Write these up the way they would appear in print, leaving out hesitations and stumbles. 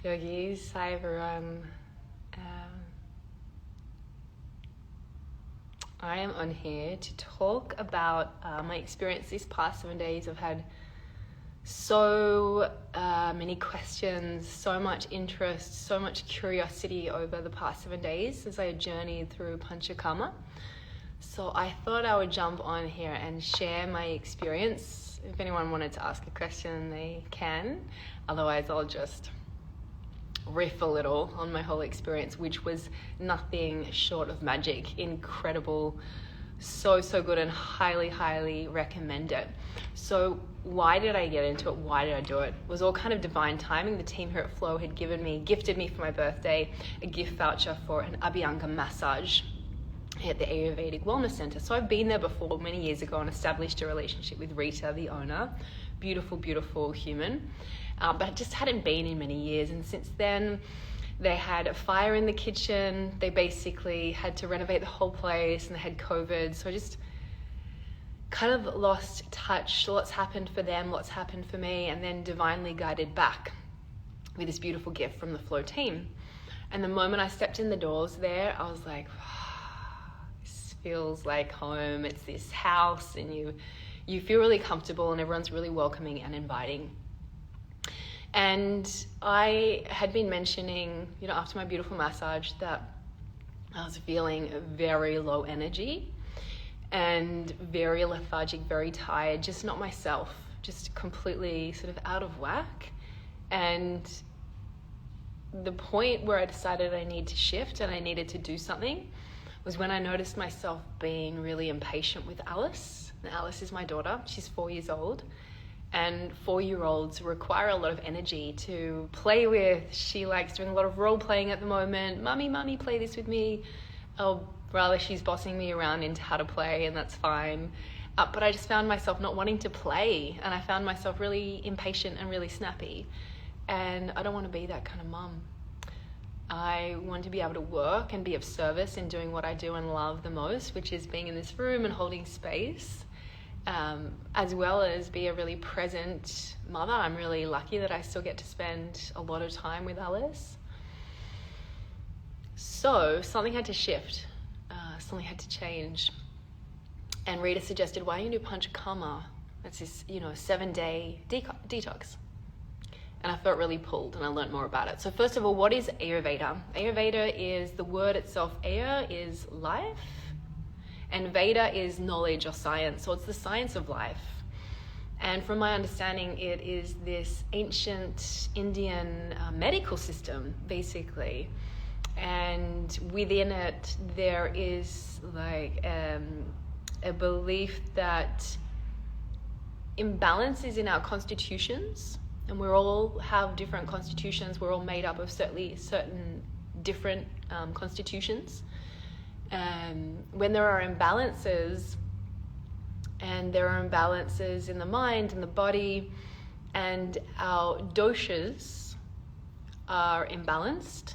Yogis, hi everyone. I am on here to talk about my experience these past 7 days. I've had so many questions, so much interest, so much curiosity over the past 7 days as I journeyed through Panchakarma. So I thought I would jump on here and share my experience. If anyone wanted to ask a question, they can. Otherwise, I'll just riff a little on my whole experience, which was nothing short of magic. Incredible, so good, and highly recommend it. So why did I get into it? Why did I do it? It was all kind of divine timing. The team here at Flow had gifted me for my birthday a gift voucher for an Abhyanga massage at the Ayurvedic Wellness Centre. So I've been there before many years ago and established a relationship with Rita, the owner. Beautiful human. But I just hadn't been in many years. And since then, they had a fire in the kitchen. They basically had to renovate the whole place, and they had COVID. So I just kind of lost touch. Lots happened for them, lots happened for me, and then divinely guided back with this beautiful gift from the Flow team. And the moment I stepped in the doors there, I was like, this feels like home. It's this house, and you feel really comfortable, and everyone's really welcoming and inviting. And I had been mentioning, after my beautiful massage, that I was feeling very low energy and very lethargic, very tired, just not myself, just completely sort of out of whack. And the point where I decided I need to shift and I needed to do something was when I noticed myself being really impatient with Alice. And Alice is my daughter. She's 4 years old. And 4-year-olds require a lot of energy to play with. She likes doing a lot of role playing at the moment. Mummy, play this with me. Or rather, she's bossing me around into how to play, and that's fine. But I just found myself not wanting to play, and I found myself really impatient and really snappy. And I don't want to be that kind of mum. I want to be able to work and be of service in doing what I do and love the most, which is being in this room and holding space. As well as be a really present mother. I'm really lucky that I still get to spend a lot of time with Alice. So something had to shift, something had to change. And Rita suggested, why don't you do Panchakarma? That's this, 7-day detox. And I felt really pulled, and I learned more about it. So first of all, what is Ayurveda? Ayurveda is the word itself. Ayur is life. And Veda is knowledge or science, so it's the science of life. And from my understanding, it is this ancient Indian medical system, basically. And within it, there is like a belief that imbalances in our constitutions, and we all have different constitutions. We're all made up of certain different constitutions. When there are imbalances, and there are imbalances in the mind and the body, and our doshas are imbalanced,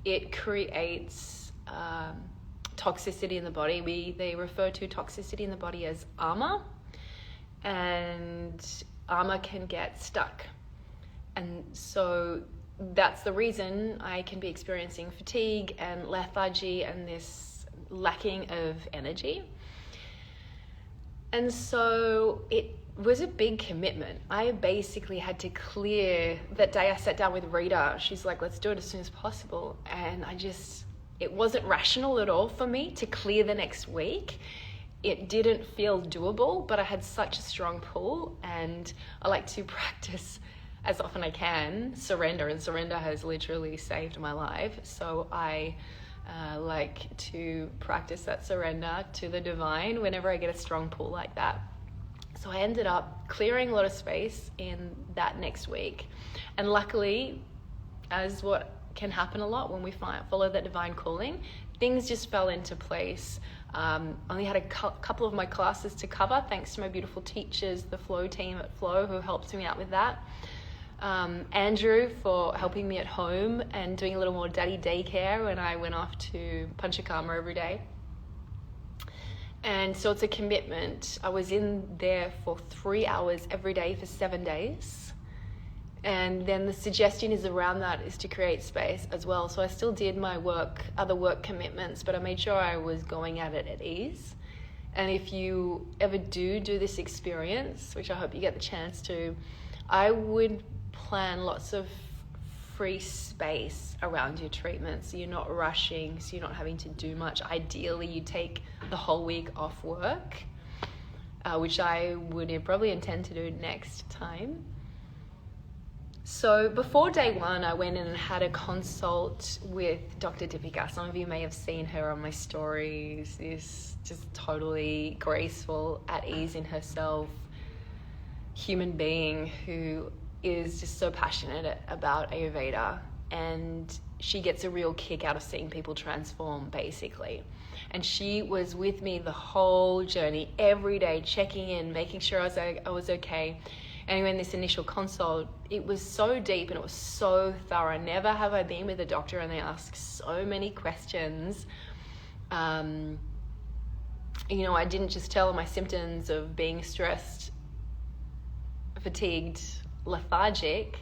it creates toxicity in the body. They refer to toxicity in the body as ama, and ama can get stuck. And so that's the reason I can be experiencing fatigue and lethargy and this lacking of energy. And so it was a big commitment. I basically had to clear that day. I sat down with Rita. She's like, let's do it as soon as possible. And it wasn't rational at all for me to clear the next week. It didn't feel doable, but I had such a strong pull, and I like to practice as often I can surrender, and surrender has literally saved my life. So I like to practice that surrender to the divine whenever I get a strong pull like that. So I ended up clearing a lot of space in that next week, and luckily, as what can happen a lot when we follow that divine calling, things just fell into place. Only had a couple of my classes to cover, thanks to my beautiful teachers, the Flow team at Flow, who helped me out with that. Andrew for helping me at home and doing a little more daddy daycare when I went off to Panchakarma every day. And so it's a commitment. I was in there for 3 hours every day for 7 days. And then the suggestion is around that is to create space as well. So I still did my other work commitments, but I made sure I was going at it at ease. And if you ever do this experience, which I hope you get the chance to, I would plan lots of free space around your treatment, so you're not rushing, so you're not having to do much. Ideally, you take the whole week off work, which I would probably intend to do next time. So before day one, I went in and had a consult with Dr. Deepika. Some of you may have seen her on my stories. This just totally graceful, at ease in herself, human being who is just so passionate about Ayurveda, and she gets a real kick out of seeing people transform, basically. And she was with me the whole journey, every day, checking in, making sure I was okay. Anyway, in this initial consult, it was so deep and it was so thorough. Never have I been with a doctor and they ask so many questions. I didn't just tell her my symptoms of being stressed, fatigued, lethargic.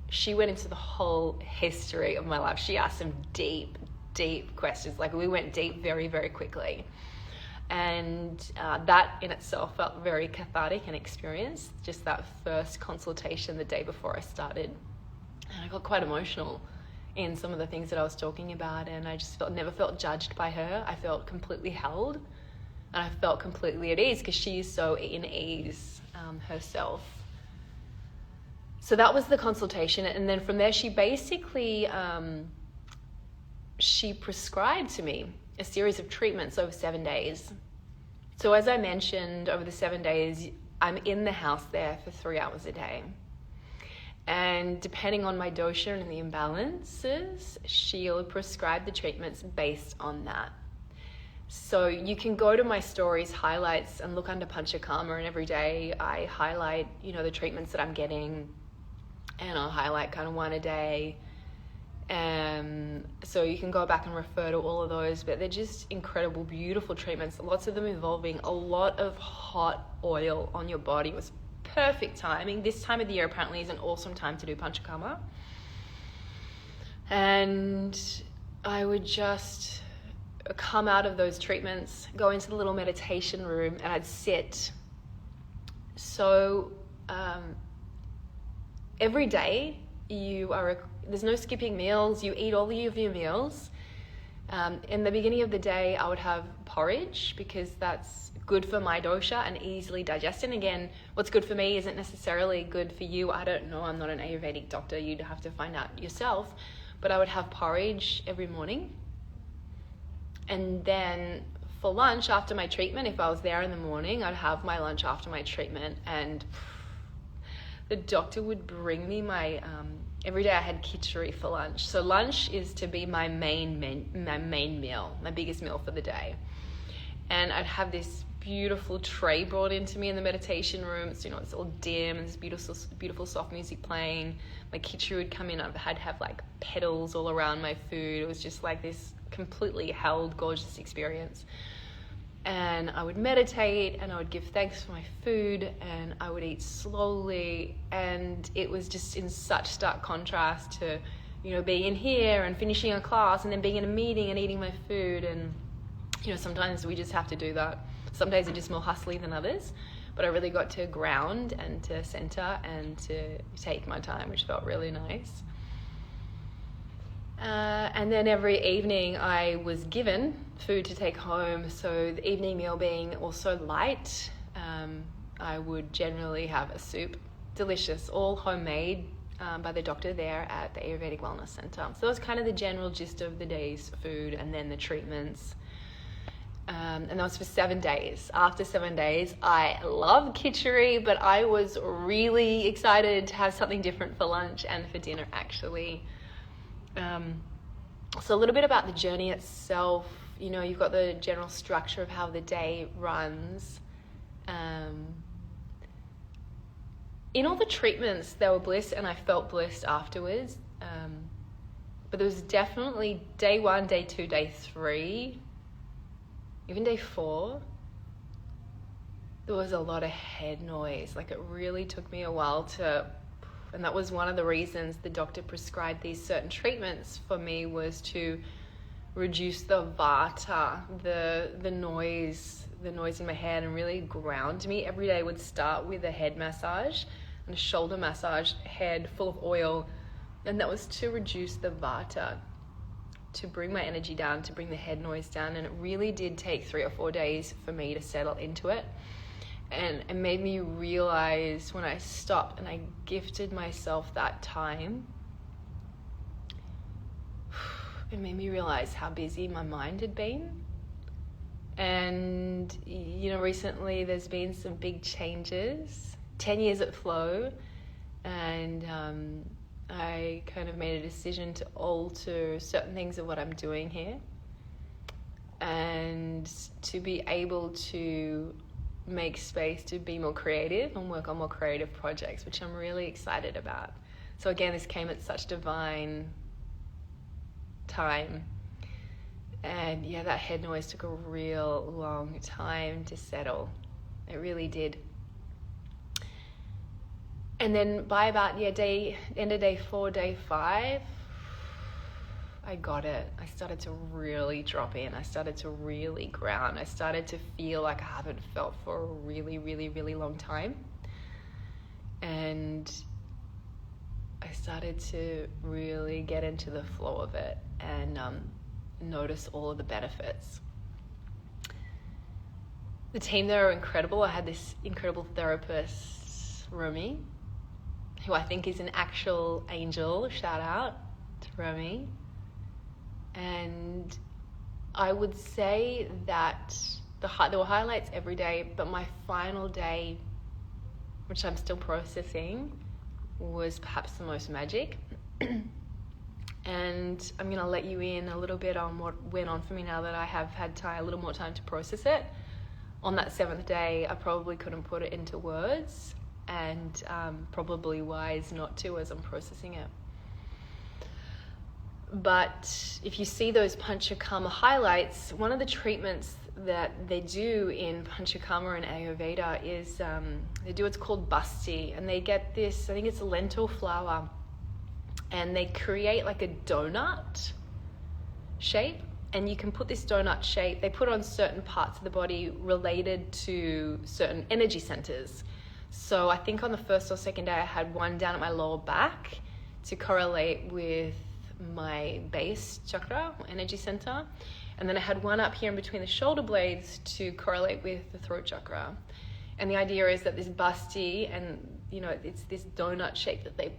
She went into the whole history of my life. She asked some deep, deep questions. Like, we went deep very, very quickly. And that in itself felt very cathartic and experience, just that first consultation the day before I started. And I got quite emotional in some of the things that I was talking about, and I just never felt judged by her. I felt completely held, and I felt completely at ease because she is so in ease herself. So that was the consultation, and then from there she basically she prescribed to me a series of treatments over 7 days. So as I mentioned, over the 7 days, I'm in the house there for 3 hours a day. And depending on my dosha and the imbalances, she'll prescribe the treatments based on that. So you can go to my stories highlights and look under Panchakarma, and every day I highlight, the treatments that I'm getting, and I'll highlight kind of one a day. So you can go back and refer to all of those, but they're just incredible, beautiful treatments, lots of them involving a lot of hot oil on your body. It was perfect timing. This time of the year apparently is an awesome time to do Panchakarma. And I would just come out of those treatments, go into the little meditation room, and I'd sit. So every day there's no skipping meals. You eat all of your meals. In the beginning of the day, I would have porridge because that's good for my dosha and easily digested. And again, what's good for me isn't necessarily good for you. I don't know. I'm not an Ayurvedic doctor. You'd have to find out yourself. But I would have porridge every morning. And then for lunch after my treatment, if I was there in the morning, I'd have my lunch after my treatment, and the doctor would bring me my every day I had khichdi for lunch. So lunch is to be my main meal, my biggest meal for the day. And I'd have this beautiful tray brought into me in the meditation room. It's, it's all dim and this beautiful soft music playing. My khichdi would come in. I'd have like petals all around my food. It was just like this completely held, gorgeous experience. And I would meditate, and I would give thanks for my food, and I would eat slowly. And it was just in such stark contrast to, being in here and finishing a class and then being in a meeting and eating my food. And, sometimes we just have to do that. Some days are just more hustly than others, but I really got to ground and to center and to take my time, which felt really nice. And then every evening I was given food to take home. So the evening meal being also light, I would generally have a soup, delicious, all homemade by the doctor there at the Ayurvedic Wellness Centre. So that was kind of the general gist of the day's food, and then the treatments. And that was for 7 days. After 7 days, I love khichdi, but I was really excited to have something different for lunch and for dinner, actually. So a little bit about the journey itself. You've got the general structure of how the day runs. In all the treatments, there were bliss, and I felt blissed afterwards. But there was definitely day 1, day 2, day 3, even day 4. there was a lot of head noise. Like, it really took me a while to, and that was one of the reasons the doctor prescribed these certain treatments for me, was to reduce the vata, the noise in my head, and really ground me. Every day would start with a head massage and a shoulder massage, head full of oil, and that was to reduce the vata, to bring my energy down, to bring the head noise down. And it really did take 3 or 4 days for me to settle into it. And it made me realize, when I stopped and I gifted myself that time, it made me realize how busy my mind had been. And, you know, recently there's been some big changes. 10 years at Flow, and I kind of made a decision to alter certain things of what I'm doing here, and to be able to make space to be more creative and work on more creative projects, which I'm really excited about. So again, this came at such divine time. And yeah, that head noise took a real long time to settle. It really did. And then by about end of day 4, day 5, I got it. I started to really drop in. I started to really ground. I started to feel like I haven't felt for a really, really, really long time. And I started to really get into the flow of it and notice all of the benefits. The team there are incredible. I had this incredible therapist, Romy, who I think is an actual angel. Shout out to Romy. And I would say that there were highlights every day, but my final day, which I'm still processing, was perhaps the most magic. And I'm going to let you in a little bit on what went on for me now that I have had a little more time to process it. On that 7th day, I probably couldn't put it into words, and probably wise not to as I'm processing it. But if you see those Panchakarma highlights, one of the treatments that they do in Panchakarma and Ayurveda is they do what's called basti, and they get this, I think it's lentil flour, and they create like a donut shape, and you can put this donut shape, they put on certain parts of the body related to certain energy centers. So I think on the 1st or 2nd day I had one down at my lower back to correlate with my base chakra or energy center, and then I had one up here in between the shoulder blades to correlate with the throat chakra. And the idea is that this basti, and you know, it's this donut shape that they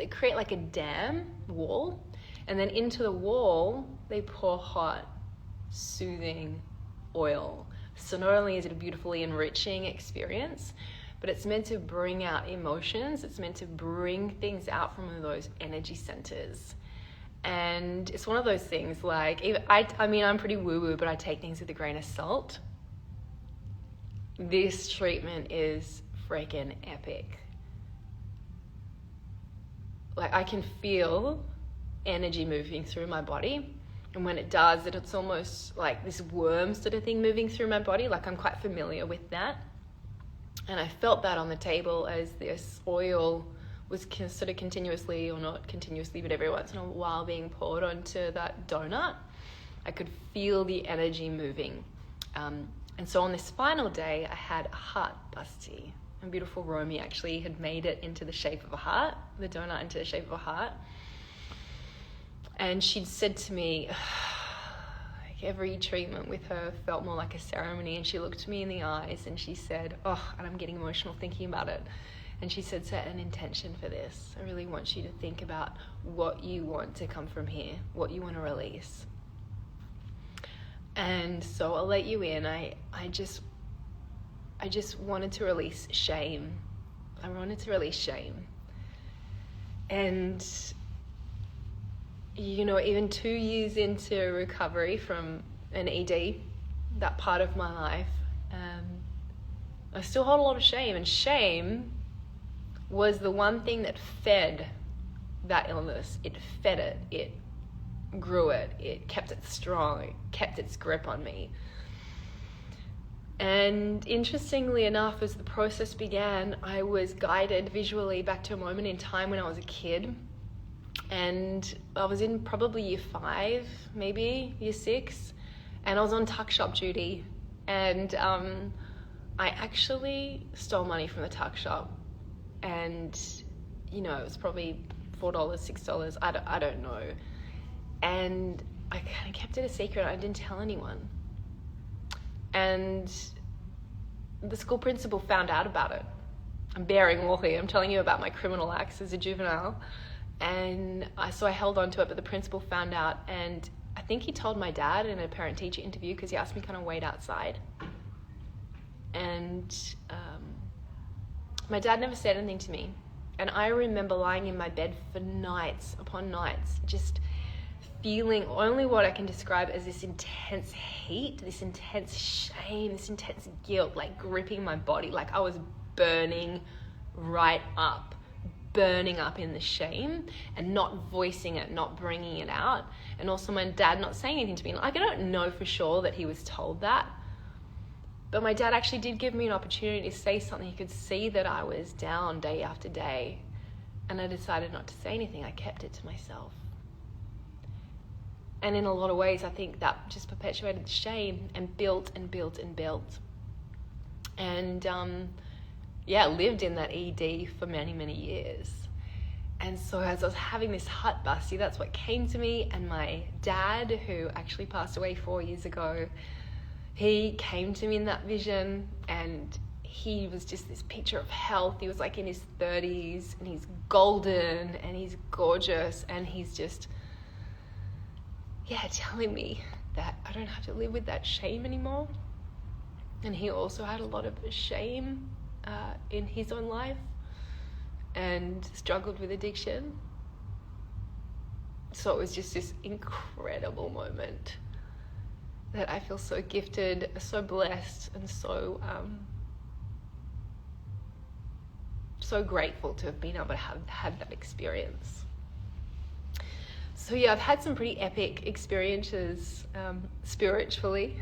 create like a dam wall, and then into the wall they pour hot, soothing oil. So not only is it a beautifully enriching experience, but it's meant to bring out emotions. It's meant to bring things out from those energy centers. And it's one of those things, like, I mean, I'm pretty woo-woo, but I take things with a grain of salt. This treatment is freaking epic. Like, I can feel energy moving through my body. And when it does, it's almost like this worm sort of thing moving through my body. Like, I'm quite familiar with that. And I felt that on the table as this oil was sort of continuously, or not continuously, but every once in a while being poured onto that donut. I could feel the energy moving. And so on this final day, I had a heart basti. And beautiful Romy actually had made it into the shape of a heart, the donut into the shape of a heart. And she'd said to me, like, every treatment with her felt more like a ceremony. And she looked me in the eyes and she said, and I'm getting emotional thinking about it. And she said, set an intention for this. I really want you to think about what you want to come from here, what you want to release. And so I'll let you in. I just wanted to release shame. I wanted to release shame. And, you know, even 2 years into recovery from an ED, that part of my life, I still hold a lot of shame. And shame was the one thing that fed that illness. It fed it. It grew it. It kept it strong. It kept its grip on me. And interestingly enough, as the process began, I was guided visually back to a moment in time when I was a kid. And I was in probably year 5, maybe year 6. And I was on tuck shop duty. And I actually stole money from the tuck shop. And, you know, it was probably $4, $6, I don't know. And I kind of kept it a secret. I didn't tell anyone. And the school principal found out about it. I'm bearing all here. I'm telling you about my criminal acts as a juvenile. And so I held on to it, but the principal found out. And I think he told my dad in a parent-teacher interview, because he asked me to kind of wait outside. And my dad never said anything to me. And I remember lying in my bed for nights upon nights, just feeling only what I can describe as this intense heat, this intense shame, this intense guilt, like gripping my body, like I was burning up in the shame and not voicing it, not bringing it out. And also my dad not saying anything to me. Like, I don't know for sure that he was told that, but my dad actually did give me an opportunity to say something. He could see that I was down day after day, and I decided not to say anything. I kept it to myself. And in a lot of ways, I think that just perpetuated the shame and built and built and built. And lived in that ED for many, many years. And so as I was having this hut bust, that's what came to me. And my dad, who actually passed away 4 years ago, he came to me in that vision, and he was just this picture of health. He was like in his 30s, and he's golden and he's gorgeous, and he's just telling me that I don't have to live with that shame anymore. And he also had a lot of shame in his own life and struggled with addiction. So it was just this incredible moment that I feel so gifted, so blessed, and so grateful to have been able to have had that experience. So I've had some pretty epic experiences spiritually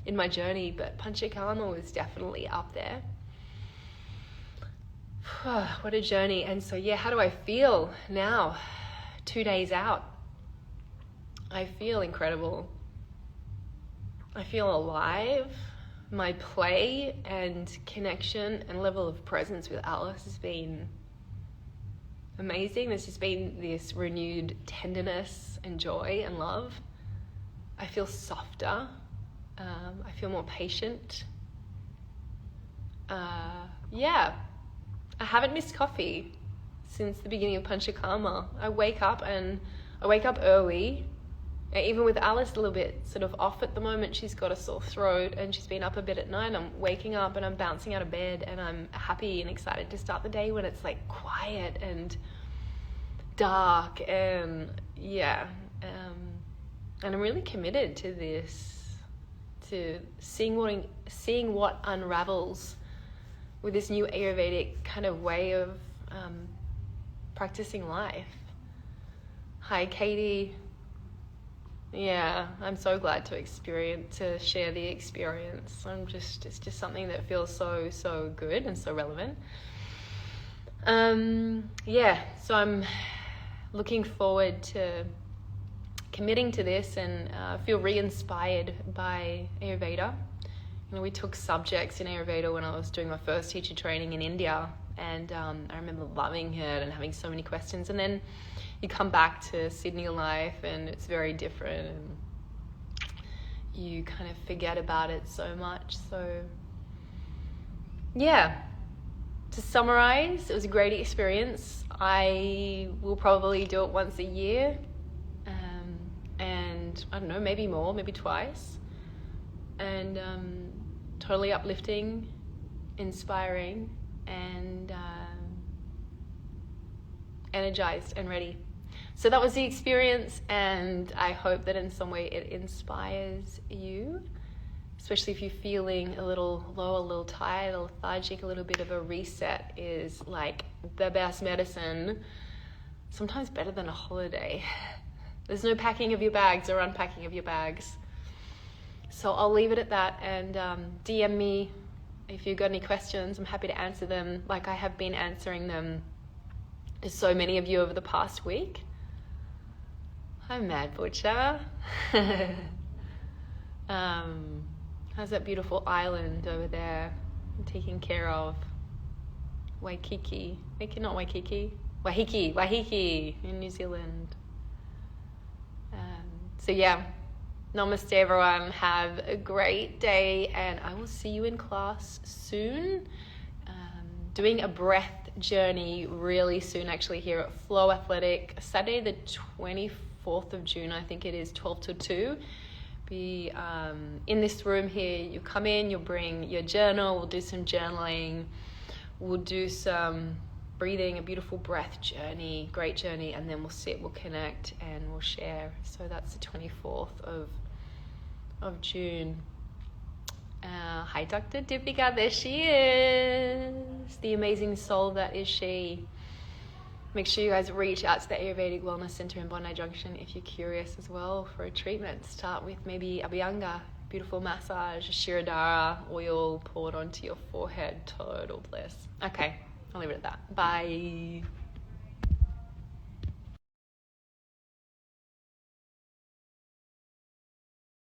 in my journey, but Panchakarma was definitely up there. What a journey. And so how do I feel now, 2 days out? I feel incredible. I feel alive. My play and connection and level of presence with Alice has been amazing. There's just been this renewed tenderness and joy and love. I feel softer. I feel more patient. I haven't missed coffee since the beginning of Panchakarma. I wake up early. Even with Alice a little bit sort of off at the moment, she's got a sore throat and she's been up a bit at night. I'm waking up and I'm bouncing out of bed, and I'm happy and excited to start the day when it's like quiet and dark, and and I'm really committed to this, to seeing what unravels with this new Ayurvedic kind of way of practicing life. Hi, Katie. Yeah, I'm so glad to share the experience. It's just something that feels so good and so relevant. So I'm looking forward to committing to this, and feel re-inspired by Ayurveda. We took subjects in Ayurveda when I was doing my first teacher training in India, and I remember loving it and having so many questions. And then you come back to Sydney life and it's very different, and you kind of forget about it so much. So to summarize, it was a great experience. I will probably do it once a year, and I don't know, maybe more, maybe twice. And totally uplifting, inspiring, and energized and ready. So that was the experience, and I hope that in some way it inspires you, especially if you're feeling a little low, a little tired, a lethargic. A little bit of a reset is like the best medicine, sometimes better than a holiday. There's no packing of your bags or unpacking of your bags. So I'll leave it at that, and DM me if you've got any questions. I'm happy to answer them, like I have been answering them to so many of you over the past week. Hi, Mad Butcher. How's that beautiful island over there I'm taking care of? Waikiki. Not Waikiki. Wahiki in New Zealand. So yeah, namaste everyone. Have a great day, and I will see you in class soon. Doing a breath journey really soon, actually, here at Flow Athletic, Saturday the 24th of June, I think it is, 12 to 2. Be in this room here. You come in, you'll bring your journal, we'll do some journaling, we'll do some breathing, a beautiful breath journey, great journey, and then we'll sit, we'll connect, and we'll share. So that's the 24th of June. Hi, Dr. Deepika, there she is, the amazing soul that is she. Make sure you guys reach out to the Ayurvedic Wellness Centre in Bondi Junction if you're curious as well for a treatment. Start with maybe Abhyanga, beautiful massage, Shirodhara oil poured onto your forehead, total bliss. Okay, I'll leave it at that. Bye.